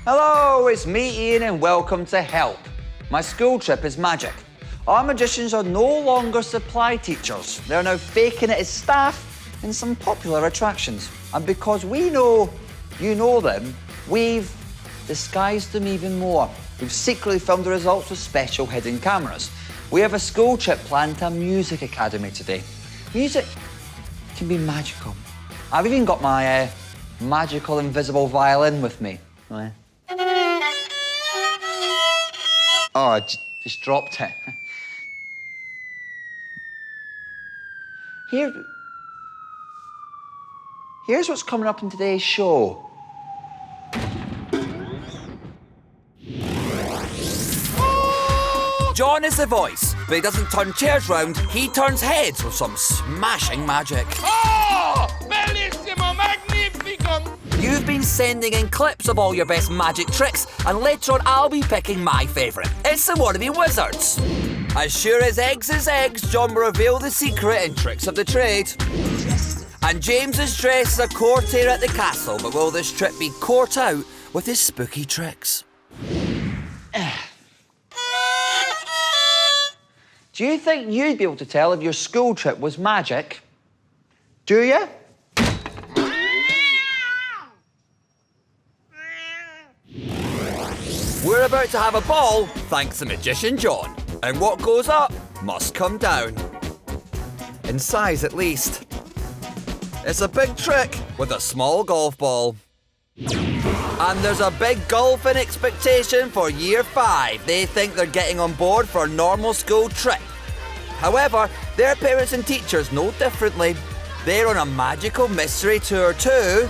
Hello, it's me, Ian, and welcome to Help. My school trip is magic. Our magicians are no longer supply teachers. They're now faking it as staff in some popular attractions. And because we know you know them, we've disguised them even more. We've secretly filmed the results with special hidden cameras. We have a school trip planned to a music academy today. Music can be magical. I've even got my magical invisible violin with me. Oh, I just dropped it. Here's what's coming up in today's show. John is the voice, but he doesn't turn chairs round, he turns heads with some smashing magic. Oh! Bellissimo! Magnifico! You've been sending in clips of all your best magic tricks, and later on I'll be picking my favourite. It's the Wannabe Wizards. As sure as eggs, John will reveal the secret and tricks of the trade. And James is dressed as a courtier at the castle, but will this trip be caught out with his spooky tricks? Do you think you'd be able to tell if your school trip was magic? Do you? We're about to have a ball, thanks to Magician John. And what goes up must come down. In size, at least. It's a big trick with a small golf ball. And there's a big golfing expectation for Year 5. They think they're getting on board for a normal school trip. However, their parents and teachers know differently. They're on a magical mystery tour to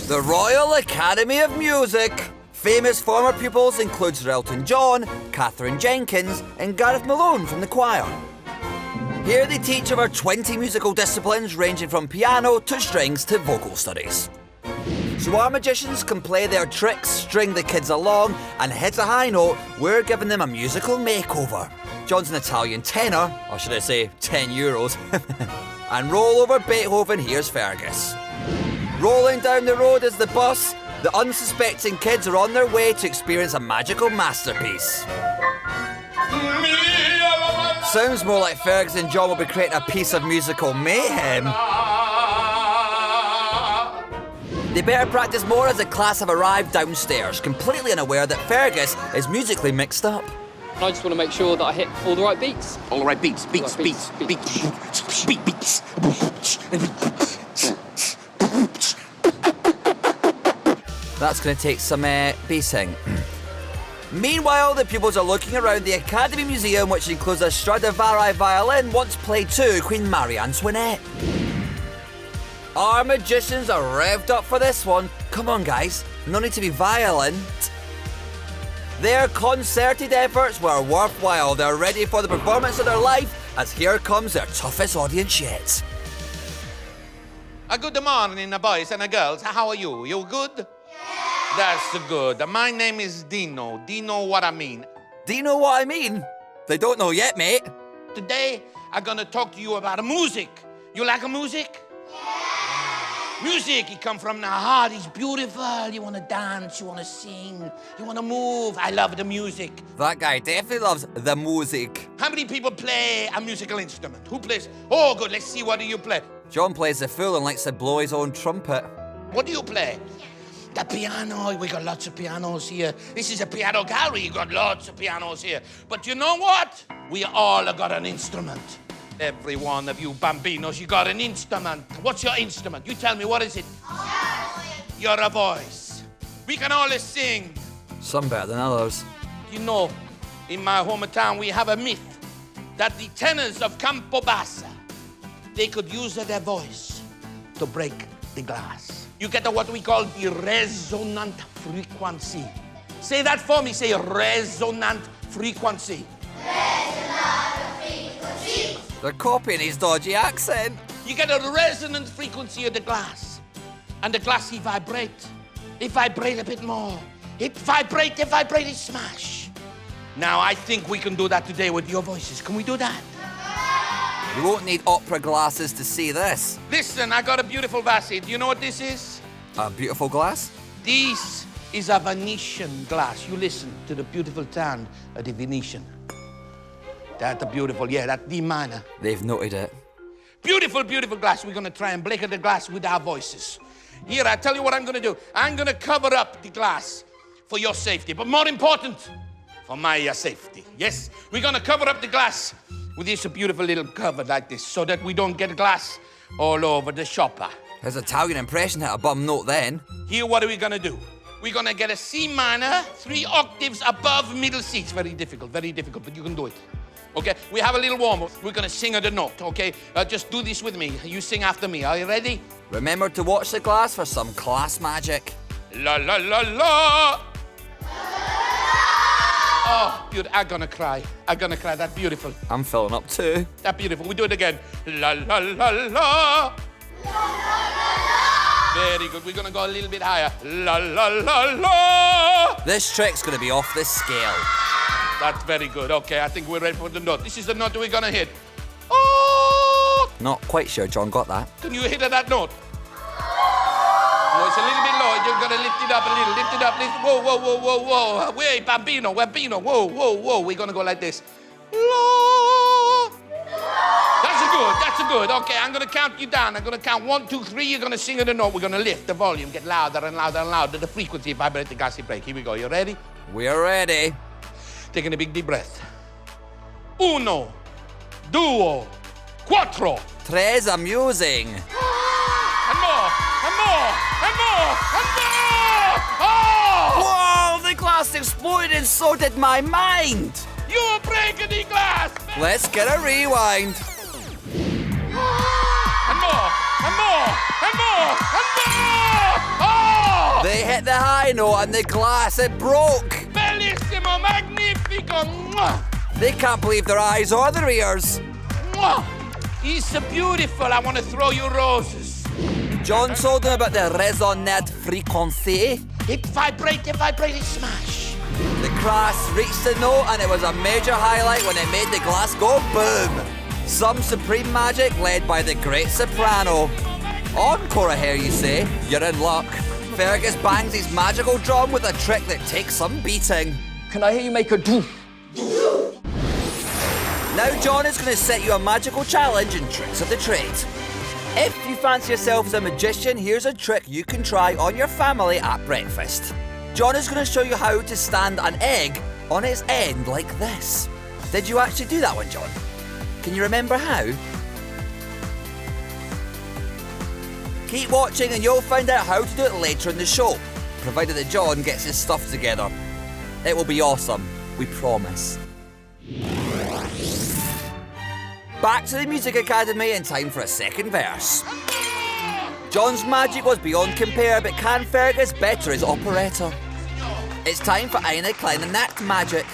the Royal Academy of Music. Famous former pupils include Sir Elton John, Catherine Jenkins, and Gareth Malone from the choir. Here they teach over 20 musical disciplines ranging from piano to strings to vocal studies. So our magicians can play their tricks, string the kids along, and hit a high note. We're giving them a musical makeover. John's an Italian tenor, or should I say 10 euros. And roll over Beethoven, here's Fergus. Rolling down the road is the bus. The unsuspecting kids are on their way to experience a magical masterpiece. Sounds more like Fergus and John will be creating a piece of musical mayhem. They better practice more as the class have arrived downstairs, completely unaware that Fergus is musically mixed up. I just want to make sure that I hit all the right beats. All the right beats. That's going to take some beating. Meanwhile, the pupils are looking around the Academy Museum, which includes a Stradivari violin once played to Queen Marie Antoinette. Our magicians are revved up for this one. Come on, guys. No need to be violent. Their concerted efforts were worthwhile. They're ready for the performance of their life, as here comes their toughest audience yet. Good morning, boys and girls. How are you? You good? That's good. My name is Dino. Do you know what I mean? Do you know what I mean? They don't know yet, mate. Today, I'm gonna talk to you about music. You like music? Yeah. Music, it comes from the heart. It's beautiful. You wanna dance, you wanna sing, you wanna move. I love the music. That guy definitely loves the music. How many people play a musical instrument? Who plays? Oh, good. Let's see. What do you play? John plays the fool and likes to blow his own trumpet. What do you play? The piano. We got lots of pianos here. This is a piano gallery. You got lots of pianos here. But you know what? We all got an instrument. Every one of you bambinos, you got an instrument. What's your instrument? You tell me, what is it? You're a voice. We can all sing. Some better than others. You know, in my hometown, we have a myth that the tenors of Campobasso, they could use their voice to break the glass. You get what we call the resonant frequency. Say that for me. Say resonant frequency. Resonant frequency. They're copying his dodgy accent. You get a resonant frequency of the glass. And the glass, it vibrate. It vibrate a bit more. It vibrate, it smash. Now, I think we can do that today with your voices. Can we do that? You won't need opera glasses to see this. Listen, I got a beautiful vase. Do you know what this is? A beautiful glass? This is a Venetian glass. You listen to the beautiful sound of the Venetian. That's a beautiful, yeah, that's D minor. They've noted it. Beautiful, beautiful glass. We're gonna try and blanket the glass with our voices. Here, I tell you what I'm gonna do. I'm gonna cover up the glass for your safety, but more important, for my safety. Yes, we're gonna cover up the glass with this beautiful little cover like this, so that we don't get glass all over the shopper. His Italian impression hit a bum note then. Here, what are we gonna do? We're gonna get a C minor, 3 octaves above middle C. It's very difficult, but you can do it. Okay, we have a little warm-up. We're gonna sing the note, okay? Just do this with me. You sing after me. Are you ready? Remember to watch the glass for some class magic. La la la la. Oh, beautiful. I'm gonna cry. That's beautiful. I'm filling up too. That's beautiful. We do it again. La la la la. Very good. We're gonna go a little bit higher. La la la la. This trick's gonna be off the scale. That's very good. Okay, I think we're ready for the note. This is the note we're gonna hit. Oh! Not quite sure John got that. Can you hit that note? No, it's a little bit low. You're gonna lift it up a little. Lift it up. Whoa, whoa, whoa, whoa, whoa. Wait, bambino. Whoa, whoa, whoa. We're gonna go like this. La. That's good. Okay, I'm gonna count you down. I'm gonna count 1, 2, 3. You're gonna sing the note. We're gonna lift the volume, get louder and louder and louder. The frequency, vibrate the gas break. Here we go. You ready? We're ready. Taking a big deep breath. 1, 2, 4. Tres amusing. And more. Oh! Whoa, the glass exploded and so did my mind. You're breaking the glass. Let's get a rewind. And more. Oh! They hit the high note and the glass, it broke. Bellissimo, magnifico. Mwah. They can't believe their eyes or their ears. Mwah. It's beautiful. I want to throw you roses. John told them about the résonance fréquencée. It vibrated, smash. The glass reached the note and it was a major highlight when it made the glass go boom. Some supreme magic led by the great soprano. Encore here, you say? You're in luck. Fergus bangs his magical drum with a trick that takes some beating. Can I hear you make a doof? Now John is going to set you a magical challenge in tricks of the trade. If you fancy yourself as a magician, here's a trick you can try on your family at breakfast. John is going to show you how to stand an egg on its end like this. Did you actually do that one, John? Can you remember how? Keep watching and you'll find out how to do it later in the show, provided that John gets his stuff together. It will be awesome, we promise. Back to the Music Academy in time for a second verse. John's magic was beyond compare, but can Fergus better his operetta? It's time for Eine kleine Nacht magic.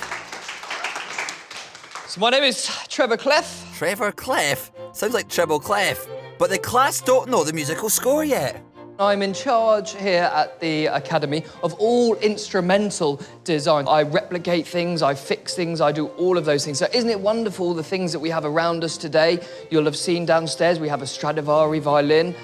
So my name is Trevor Clef. Trevor Clef? Sounds like Treble Clef. But the class don't know the musical score yet. I'm in charge here at the Academy of all instrumental design. I replicate things, I fix things, I do all of those things. So isn't it wonderful, the things that we have around us today? You'll have seen downstairs, we have a Stradivari violin.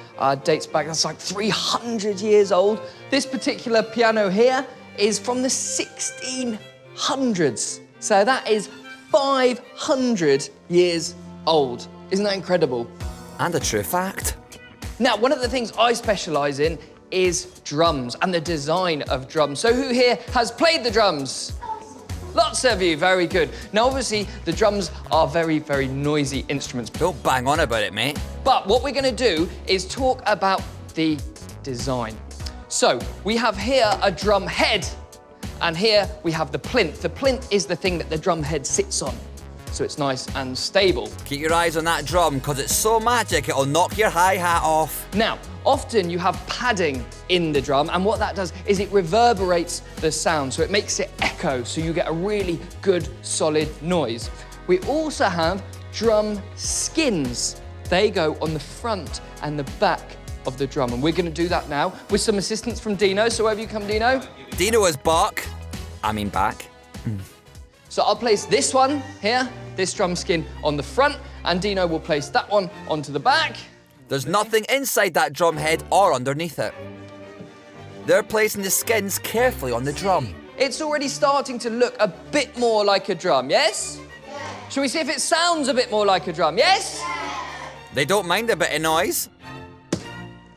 Dates back, that's like 300 years old. This particular piano here is from the 1600s. So that is 500 years old. Isn't that incredible? And a true fact. Now, one of the things I specialise in is drums and the design of drums. So who here has played the drums? Lots of you, very good. Now, obviously, the drums are very, very noisy instruments. Don't bang on about it, mate. But what we're going to do is talk about the design. So we have here a drum head, and here we have the plinth. The plinth is the thing that the drum head sits on, so it's nice and stable. Keep your eyes on that drum, because it's so magic it'll knock your hi-hat off. Now, often you have padding in the drum, and what that does is it reverberates the sound, so it makes it echo, so you get a really good, solid noise. We also have drum skins. They go on the front and the back of the drum, and we're going to do that now with some assistance from Dino. So over you come, Dino. Dino is back. Back. So I'll place this one here, this drum skin on the front, and Dino will place that one onto the back. There's nothing inside that drum head or underneath it. They're placing the skins carefully on the drum. It's already starting to look a bit more like a drum, yes? Shall we see if it sounds a bit more like a drum, yes? They don't mind a bit of noise.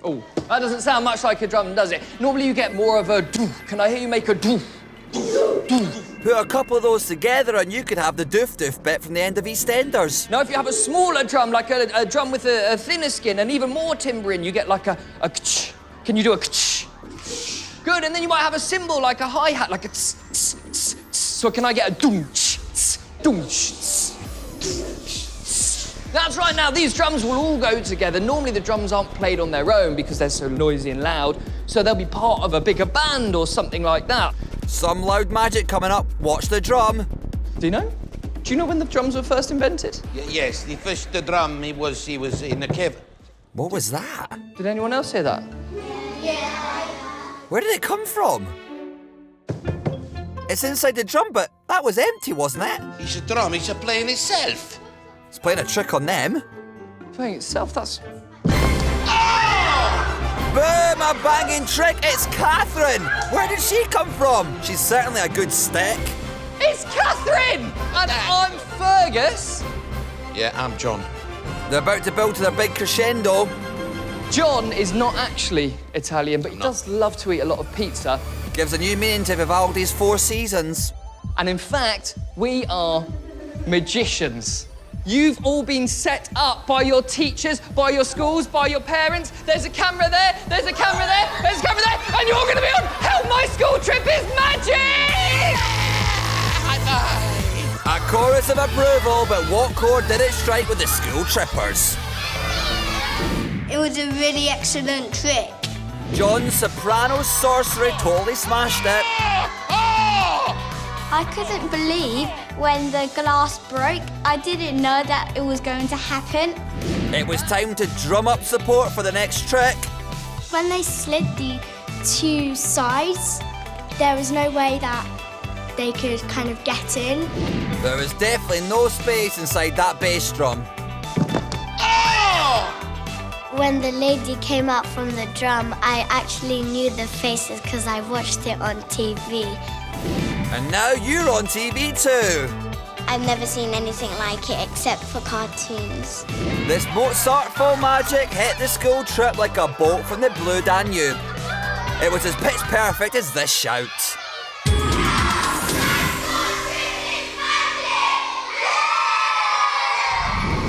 Oh, that doesn't sound much like a drum, does it? Normally you get more of a doof. Can I hear you make a doof? Doof. Put a couple of those together and you could have the doof-doof bit from the end of EastEnders. Now, if you have a smaller drum, like a drum with a thinner skin and even more timbre in, you get like a kch. Can you do a kch? Good, and then you might have a cymbal like a hi-hat, like a tss, tss, tss, tss. So can I get a doom, tss, tss, doom, tss, tss. That's right, now these drums will all go together. Normally the drums aren't played on their own because they're so noisy and loud, so they'll be part of a bigger band or something like that. Some loud magic coming up. Watch the drum. Do you know? Do you know when the drums were first invented? Yes, the drum, he was in a cave. What was that? Did anyone else hear that? Where did it come from? It's inside the drum, but that was empty, wasn't it? It's a drum, it's a playing itself. It's playing a trick on them. Playing itself, that's... Boom! A banging trick! It's Catherine! Where did she come from? She's certainly a good stick. It's Catherine! And I'm Fergus. Yeah, I'm John. They're about to build to their big crescendo. John is not actually Italian, but he does love to eat a lot of pizza. Gives a new meaning to Vivaldi's Four Seasons. And in fact, we are magicians. You've all been set up by your teachers, by your schools, by your parents. There's a camera there, there's a camera there, there's a camera there, and you're going to be on Help My School Trip is Magic! A chorus of approval, but what chord did it strike with the school trippers? It was a really excellent trick. John's soprano sorcery totally smashed it. I couldn't believe when the glass broke. I didn't know that it was going to happen. It was time to drum up support for the next trick. When they slid the two sides, there was no way that they could kind of get in. There was definitely no space inside that bass drum. When the lady came out from the drum, I actually knew the faces because I watched it on TV. And now you're on TV too. I've never seen anything like it except for cartoons. This Mozart-full magic hit the school trip like a bolt from the blue Danube. It was as pitch perfect as this shout.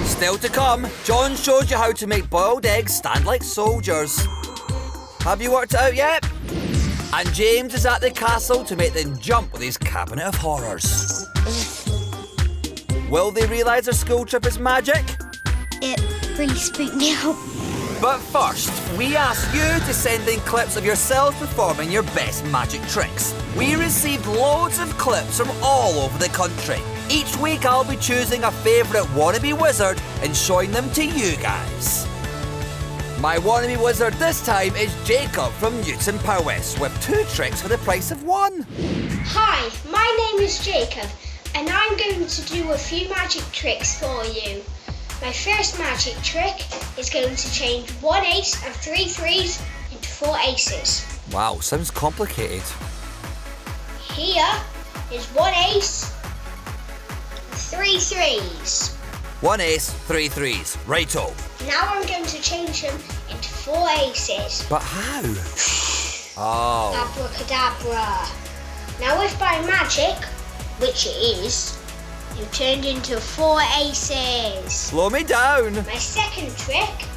Still to come, John showed you how to make boiled eggs stand like soldiers. Have you worked it out yet? And James is at the castle to make them jump with his cabinet of horrors. Will they realise their school trip is magic? It really spooked me out. But first, we ask you to send in clips of yourself performing your best magic tricks. We received loads of clips from all over the country. Each week I'll be choosing a favourite wannabe wizard and showing them to you guys. My wannabe wizard this time is Jacob from Newton Powys with 2 tricks for the price of 1. Hi, my name is Jacob, and I'm going to do a few magic tricks for you. My first magic trick is going to change 1 ace and 3 threes into 4 aces. Wow, sounds complicated. Here is 1 ace, 3 threes. 1 ace, 3 threes. Righto. Now I'm going to change them into 4 aces. But how? Oh. Abracadabra. Now if by magic, which it is, you turned into 4 aces. Slow me down. My second trick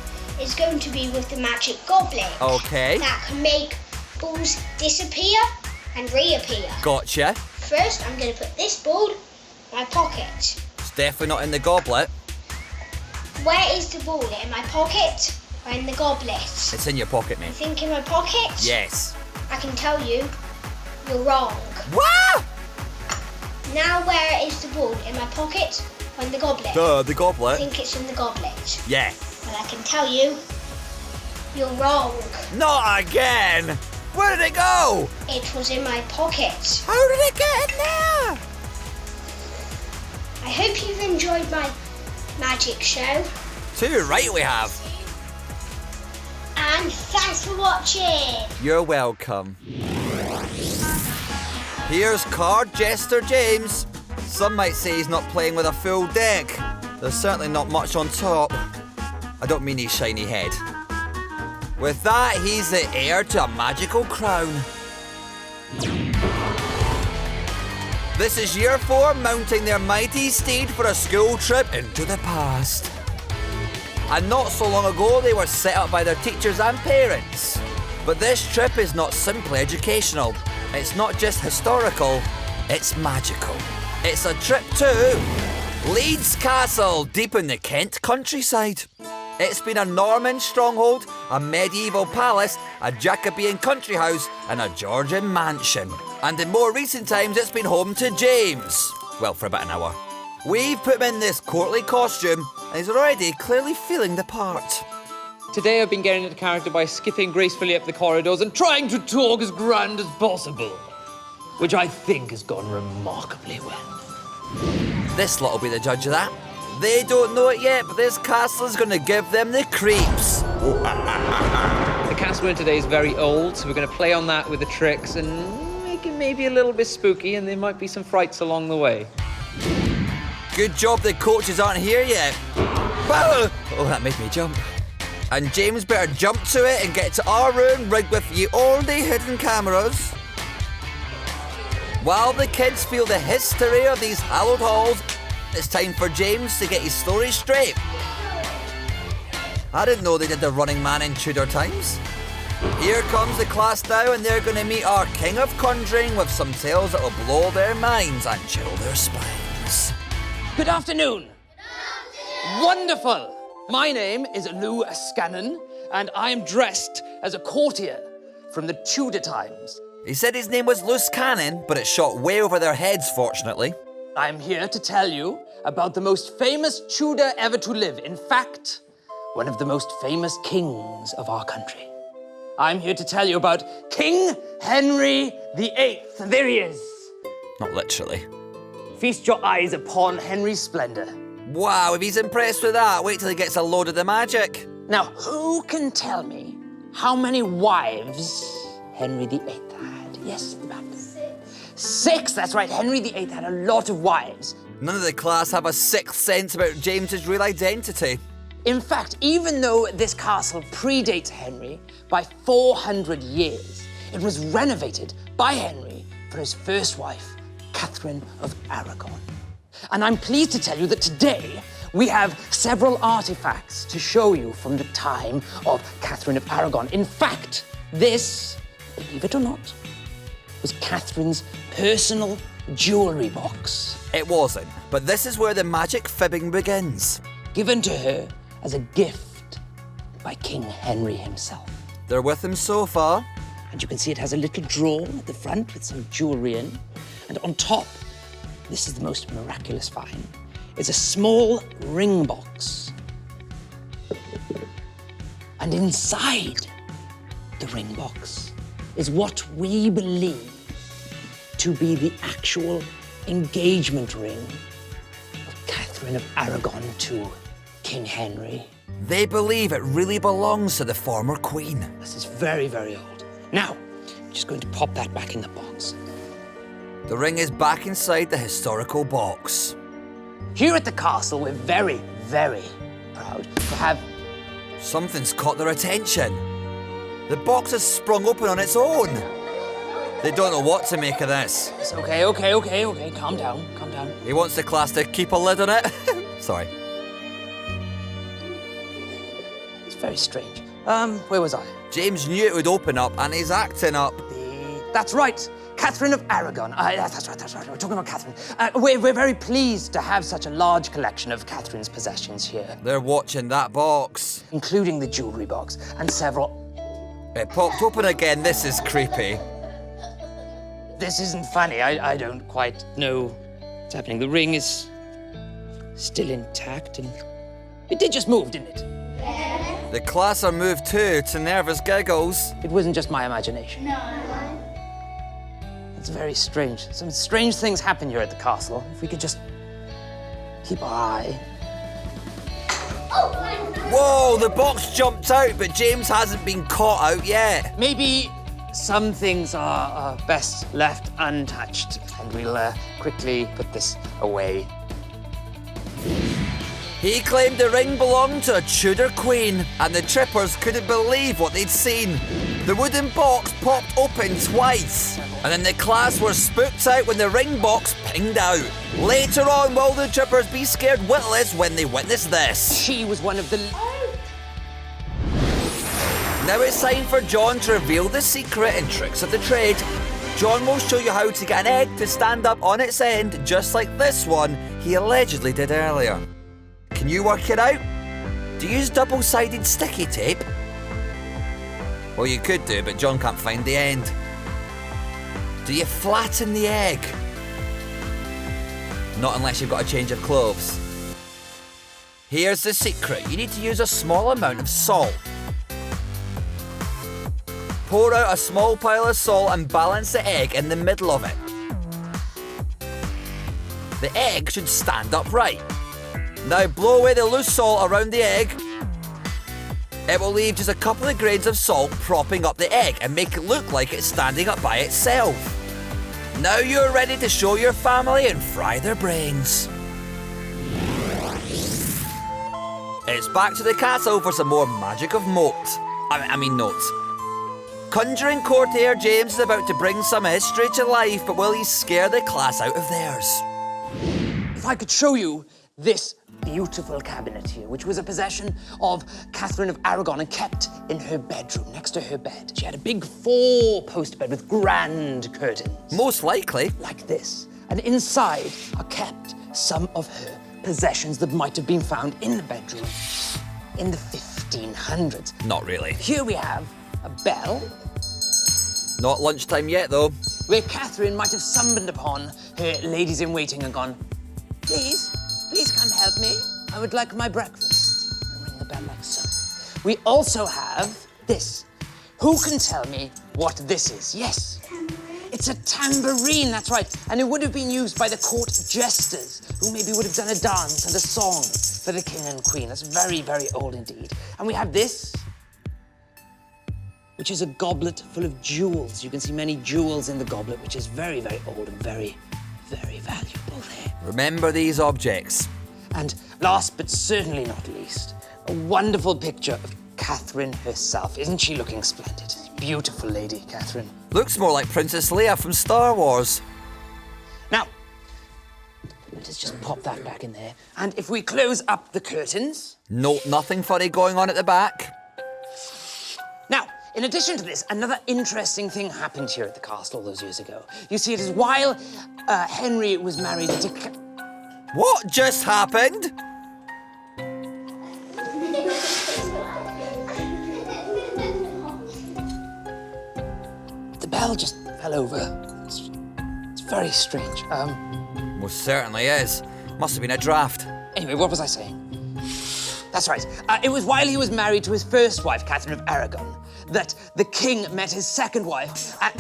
is going to be with the magic goblet. Okay. That can make balls disappear and reappear. Gotcha. First, I'm going to put this ball in my pocket. It's definitely not in the goblet. Where is the ball? In my pocket or in the goblet? It's in your pocket, You mate. think in my pocket? Yes. I can tell you, you're wrong. What? Now where is the ball? In my pocket or in the goblet? The I goblet. think it's in the goblet. Yeah. But I can tell you, you're wrong. Not again. Where did it go? It was in my pocket. How did it get in there? I hope you've enjoyed my magic show. Too right we have. And and thanks for watching. You're welcome. Here's Card Jester James. Some might say he's not playing with a full deck. There's certainly not much on top. I don't mean his shiny head. With that, he's the heir to a magical crown. This is year 4 mounting their mighty steed for a school trip into the past. And not so long ago, they were set up by their teachers and parents. But this trip is not simply educational. It's not just historical, it's magical. It's a trip to Leeds Castle, deep in the Kent countryside. It's been a Norman stronghold, a medieval palace, a Jacobean country house, and a Georgian mansion. And in more recent times, it's been home to James. Well, for about an hour. We've put him in this courtly costume, and he's already clearly feeling the part. Today I've been getting into character by skipping gracefully up the corridors and trying to talk as grand as possible, which I think has gone remarkably well. This lot will be the judge of that. They don't know it yet, but this castle is going to give them the creeps. The castle in today is very old, so we're going to play on that with the tricks and make it maybe a little bit spooky, and there might be some frights along the way. Good job the coaches aren't here yet. Oh, that made me jump. And James better jump to it and get to our room rigged with ye olde hidden cameras. While the kids feel the history of these hallowed halls, it's time for James to get his story straight. I didn't know they did the Running Man in Tudor times. Here comes the class now, and they're going to meet our king of conjuring with some tales that will blow their minds and chill their spines. Good afternoon. Wonderful. My name is Lou Scannon, and I'm dressed as a courtier from the Tudor times. He said his name was Loose Cannon, but it shot way over their heads, fortunately. I'm here to tell you about the most famous Tudor ever to live. In fact, one of the most famous kings of our country. I'm here to tell you about King Henry VIII. There he is. Not literally. Feast your eyes upon Henry's splendor. Wow, if he's impressed with that, wait till he gets a load of the magic. Now, who can tell me how many wives Henry VIII had? Yes, at the back. 6, that's right. Henry VIII had a lot of wives. None of the class have a sixth sense about James's real identity. In fact, even though this castle predates Henry by 400 years, it was renovated by Henry for his first wife, Catherine of Aragon. And I'm pleased to tell you that today we have several artifacts to show you from the time of Catherine of Aragon. In fact, this, believe it or not, was Catherine's personal jewellery box. It wasn't, but this is where the magic fibbing begins. Given to her as a gift by King Henry himself. They're with him so far. And you can see it has a little drawer at the front with some jewellery in. And on top, this is the most miraculous find, is a small ring box. And inside the ring box is what we believe to be the actual engagement ring of Catherine of Aragon to King Henry. They believe it really belongs to the former queen. This is very, very old. Now, I'm just going to pop that back in the box. The ring is back inside the historical box. Here at the castle, we're very, very proud to have... Something's caught their attention. The box has sprung open on its own. They don't know what to make of this. It's okay. Calm down. He wants the class to keep a lid on it. Sorry. It's very strange. Where was I? James knew it would open up, and he's acting up. That's right. Catherine of Aragon. That's right. We're talking about Catherine. We're very pleased to have such a large collection of Catherine's possessions here, They're watching that box. including the jewellery box and several... It popped open again. This is creepy. This isn't funny. I don't quite know what's happening. The ring is still intact, and it did just move, didn't it? The class are moved too to nervous giggles. It wasn't just my imagination. No. It's very strange. Some strange things happen here at the castle. If we could just keep our eye. Oh, Whoa, the box jumped out, but James hasn't been caught out yet. Maybe some things are best left untouched, and we'll quickly put this away. He claimed the ring belonged to a Tudor queen, and the trippers couldn't believe what they'd seen. The wooden box popped open twice, and then the class were spooked out when the ring box pinged out. Later on, will the trippers be scared witless when they witness this? She was one of the... Now it's time for John to reveal the secret and tricks of the trade. John will show you how to get an egg to stand up on its end, just like this one he allegedly did earlier. Can you work it out? Do you use double-sided sticky tape? Well, you could do, but John can't find the end. Do you flatten the egg? Not unless you've got a change of clothes. Here's the secret. You need to use a small amount of salt. Pour out a small pile of salt and balance the egg in the middle of it. The egg should stand upright. Now blow away the loose salt around the egg. It will leave just a couple of grains of salt propping up the egg and make it look like it's standing up by itself. Now you're ready to show your family and fry their brains. It's back to the castle for some more magic of notes. Conjuring courtier James is about to bring some history to life, but will he scare the class out of theirs? If I could show you this beautiful cabinet here, which was a possession of Catherine of Aragon and kept in her bedroom, next to her bed. She had a big 4-post bed with grand curtains. Most likely. Like this. And inside are kept some of her possessions that might have been found in the bedroom in the 1500s. Not really. Here we have a bell. Not lunchtime yet, though. Where Catherine might have summoned upon her ladies-in-waiting and gone, please come help me. I would like my breakfast. And ring the bell like so. We also have this. Who can tell me what this is? Yes. It's a tambourine, that's right. And it would have been used by the court jesters, who maybe would have done a dance and a song for the king and queen. That's very, very old indeed. And we have this, which is a goblet full of jewels. You can see many jewels in the goblet, which is very, very old and very, very valuable there. Remember these objects. And last but certainly not least, a wonderful picture of Catherine herself. Isn't she looking splendid? Beautiful lady, Catherine. Looks more like Princess Leia from Star Wars. Now, let us just pop that back in there. And if we close up the curtains... Note nothing funny going on at the back. Now, in addition to this, another interesting thing happened here at the castle all those years ago. You see, it is while Henry was married to... What just happened? The bell just fell over. It's very strange. Most certainly is. Must have been a draft. Anyway, what was I saying? That's right. It was while he was married to his first wife, Catherine of Aragon, that the king met his second wife at...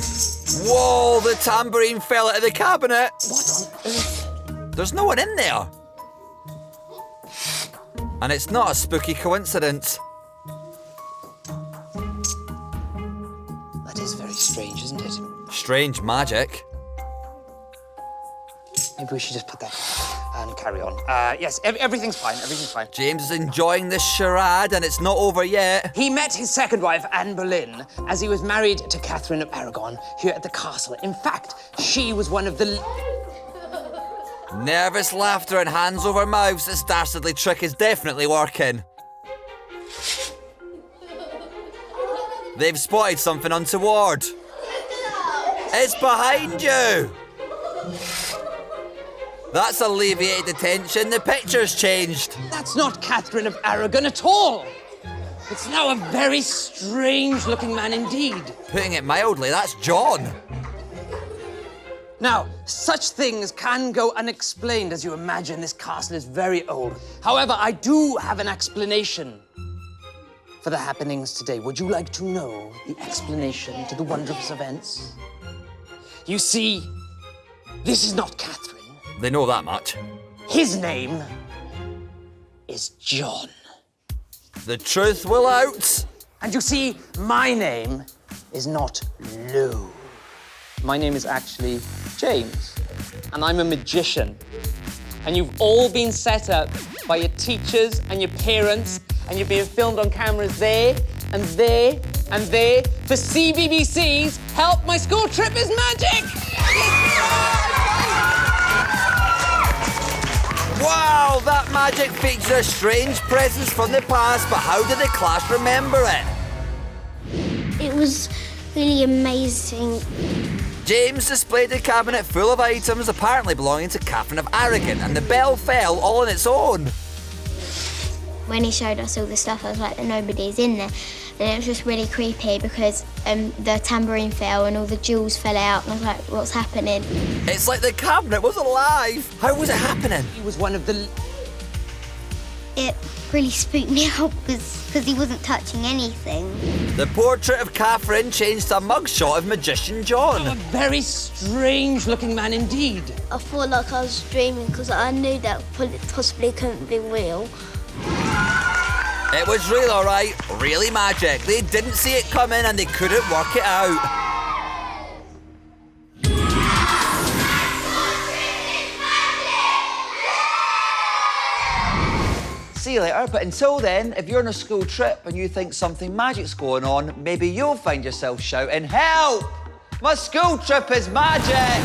Whoa, the tambourine fell out of the cabinet. What on earth? There's no one in there. And it's not a spooky coincidence. That is very strange, isn't it? Strange magic. Maybe we should just put that and carry on. Yes, everything's fine, everything's fine. James is enjoying this charade and it's not over yet. He met his second wife, Anne Boleyn, as he was married to Catherine of Aragon here at the castle. In fact, she was one of the... Nervous laughter and hands over mouths. This dastardly trick is definitely working. They've spotted something untoward. It's behind you. That's alleviated the tension. The picture's changed. That's not Catherine of Aragon at all. It's now a very strange-looking man indeed. Putting it mildly, that's John. Now, such things can go unexplained, as you imagine. This castle is very old. However, I do have an explanation for the happenings today. Would you like to know the explanation to the wondrous events? You see, this is not Catherine. They know that much. His name is John. the truth will out. And you see, my name is not Lou. My name is actually James, and I'm a magician. And you've all been set up by your teachers and your parents, and you're being filmed on cameras there and there and there for CBBC's Help My School Trip is Magic! Wow, that magic features a strange presence from the past, but how did the class remember it? It was really amazing. James displayed a cabinet full of items apparently belonging to Catherine of Aragon, and the bell fell all on its own. When he showed us all the stuff, I was like, nobody's in there. And it was just really creepy because the tambourine fell and all the jewels fell out, and I was like, what's happening? It's like the cabinet was alive. How was it happening? He was one of the... It really spooked me out because he wasn't touching anything. The portrait of Catherine changed to a mugshot of Magician John. A very strange-looking man indeed. I felt like I was dreaming because I knew that possibly couldn't be real. It was real, all right. Really magic. They didn't see it coming and they couldn't work it out. See you later, but until then, if you're on a school trip and you think something magic's going on, maybe you'll find yourself shouting, "Help! My school trip is magic!"